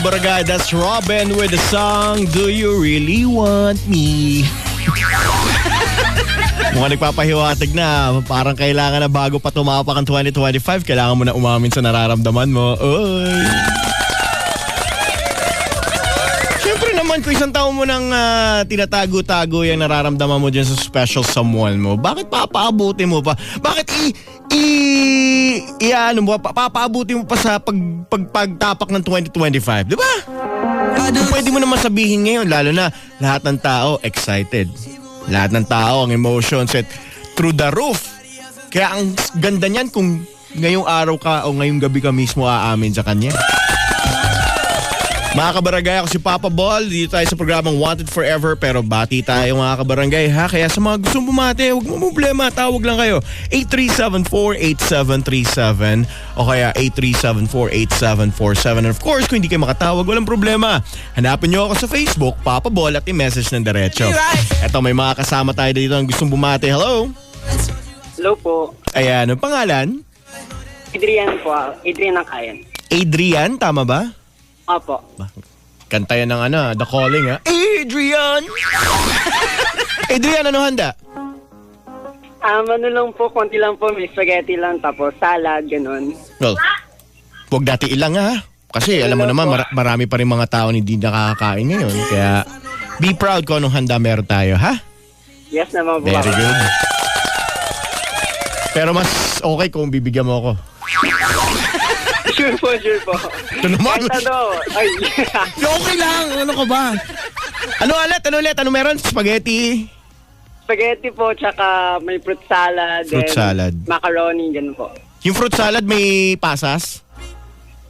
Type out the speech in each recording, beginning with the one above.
kabarangay, that's Robin with the song, Do You Really Want Me? Mukhang nagpapahiwatig na, parang kailangan na bago pa tumapak ang 2025, kailangan mo na umamin sa nararamdaman mo. Oy! Siyempre naman, kung isang taon mo nang tinatago-tago yung nararamdaman mo dyan sa special someone mo, bakit papaabuti mo pa? Bakit papaabuti mo pa sa pagtapak ng 2025, di ba? Pwede mo naman sabihin ngayon, lalo na lahat ng tao excited. Lahat ng tao, ang emotions at through the roof. Kaya ang ganda niyan kung ngayong araw ka o ngayong gabi ka mismo aamin sa kanya. Mga kabarangay, ako si Papa Ball. Dito tayo sa programang Wanted Forever. Pero bati tayo mga kabarangay ha. Kaya sa mga gustong bumati, huwag mo problema. Tawag lang kayo. 8374-8737 o kaya 8374-8747. And of course, kung hindi kayo makatawag, walang problema. Hanapin nyo ako sa Facebook, Papa Ball, at i-message ng diretso. Eto, may mga kasama tayo dito ang gustong bumati. Hello? Hello po. Ayan, ang pangalan? Adrian po. Adrian ang kayan. Adrian, tama ba? Opo. Kanta yan ng The Calling ha. Adrian! Adrian, ano handa? Ano lang po, konti lang po, may spaghetti lang, tapos salad, ganun. Well, huwag dati ilang ha. Kasi alam mo naman, marami pa rin mga tao hindi nakakakain ngayon. Kaya be proud kung anong handa meron tayo, ha? Yes naman po. Very good. Pero mas okay kung bibigyan mo ako. Sure po. Ito naman. Ay. Okay lang. Ano ka ba? Ano ulit? Ano meron? Spaghetti? Spaghetti po, tsaka may fruit salad. Fruit salad. Macaroni, ganun po. Yung fruit salad may pasas?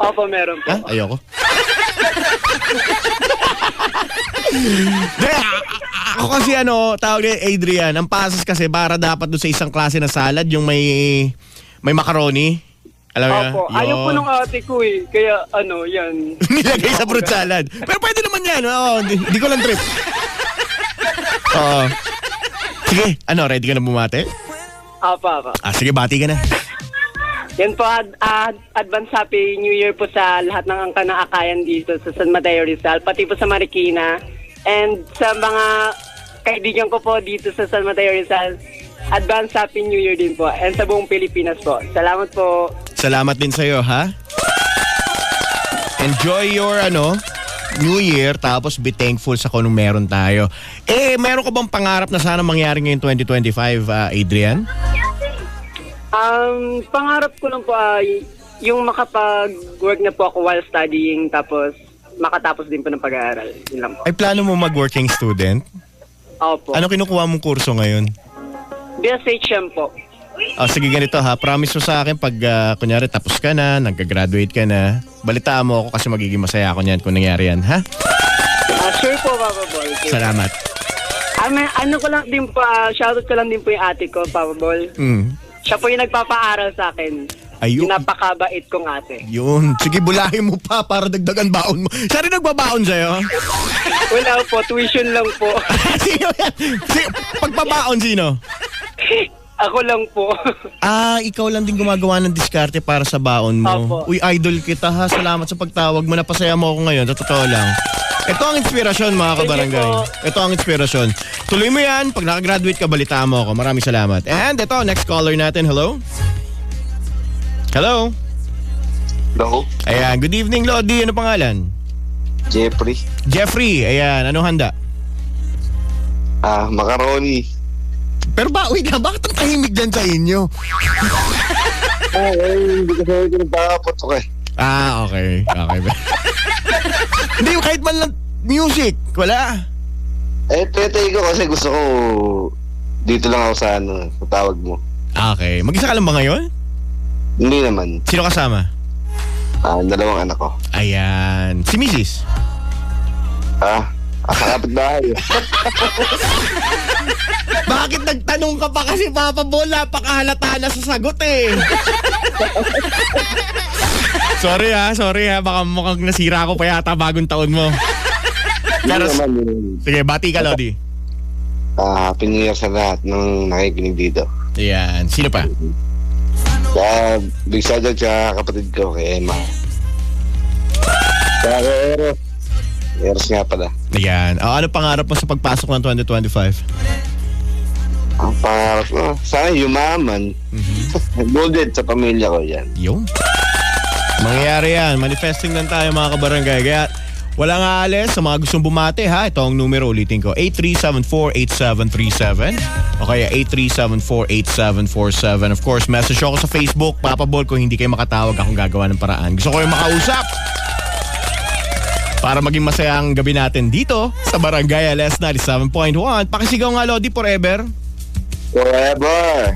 Opo, meron po. Ha? Ayoko. Ako kasi tawag ni Adrian, ang pasas kasi para dapat doon sa isang klase na salad, yung may macaroni. Alam mo Opo, ayaw po nung ate ko eh. Kaya yan. Nilagay sa fruit salad. Pero pwede naman yan. Oo, hindi ko lang trip. Oo. Sige, ready ka na bumate? Opo. Sige, bati ka na. Yan po, advance happy New Year po sa lahat ng angka na akayan dito sa San Mateo Rizal, pati po sa Marikina. And sa mga kaibigan ko po dito sa San Mateo Rizal, advance happy New Year din po. And sa buong Pilipinas po. Salamat po. Salamat din sa'yo, ha? Enjoy your, New Year, tapos be thankful sa kung anong meron tayo. Meron ka bang pangarap na sana mangyari ngayong 2025, Adrian? Pangarap ko lang po ay yung makapag-work na po ako while studying, tapos makatapos din po ng pag-aaral. Yun lang po. Ay, plano mo mag-working student? Opo. Ano kinukuha mong kurso ngayon? BSHM po. Sige, ganito ha. Promise mo sa akin pag kunyari tapos ka na, nag-graduate ka na, balitaan mo ako kasi magiging masaya ako niyan kung nangyari yan, ha? Sure po, Papa Ball. Salamat. Ko lang din po, shoutout ko lang din po yung ate ko, Papa Ball. Siya po yung nagpapaaral sa akin. Ayun. Yung napakabait kong ate. Yun. Sige, bulahin mo pa para dagdagan baon mo. Siya rin nagbabaon sa'yo? Wala po, tuition lang po. Sino yan? Pagpabaon, sino? Ako lang po. Ikaw lang din gumagawa ng diskarte para sa baon mo. Opo. Uy, idol kita ha. Salamat sa pagtawag mo. Napasaya mo ako ngayon. Sa totoo lang. Ito ang inspirasyon, mga kabarangay. Ito ang inspirasyon. Tuloy mo yan. Pag nakagraduate ka, balitaan mo ako. Maraming salamat. And ito, next caller natin. Hello? Hello? Hello? Ayan. Good evening, Lodi. Ano pangalan? Jeffrey. Jeffrey. Ayan. Anong handa? Macaroni. Pero wait na. Bakit ang tahimik dyan sa inyo? Hindi kasi ako nagpapapot eh. Okay. Hindi, kahit man lang music. Wala. Tetay ko kasi gusto ko dito lang ako sa sa tawag mo. Okay. Mag-isa ka lang ba ngayon? Hindi naman. Sino kasama? Dalawang anak ko. Ayan. Si Mrs. Sa kapitbahay. Bakit nagtanong ka pa kasi, Papa Ball? Napakahalata na sa sagot eh. Sorry ha. Baka mukhang nasira ko pa yata bagong taon mo. Pero, sige, bati ka, Lodi. Happy New Year sa lahat ng nakikinig dito. Ayan. Sino pa? Big shout out sa kapatid ko kay Emma. Kaya Eros. Eros nga pala. Ayan. Ano pangarap mo sa pagpasok ng 2025? Ang pangarap ko, sana yumaman. Golded sa pamilya ko yan. Yung. Mangyayari yan. Manifesting lang tayo mga kabarangay. Kaya walang aalis sa mga gustong bumati ha. Ito ang numero ulitin ko. 8374-8737 o kaya 8374-8747. Of course, message ako sa Facebook. Papa Bol, kung hindi kayo makatawag, akong gagawa ng paraan. Gusto ko yung makausap para maging masaya ang gabi natin dito sa Barangay LS 97.1. Pakisigaw nga, Lodi, forever. Forever.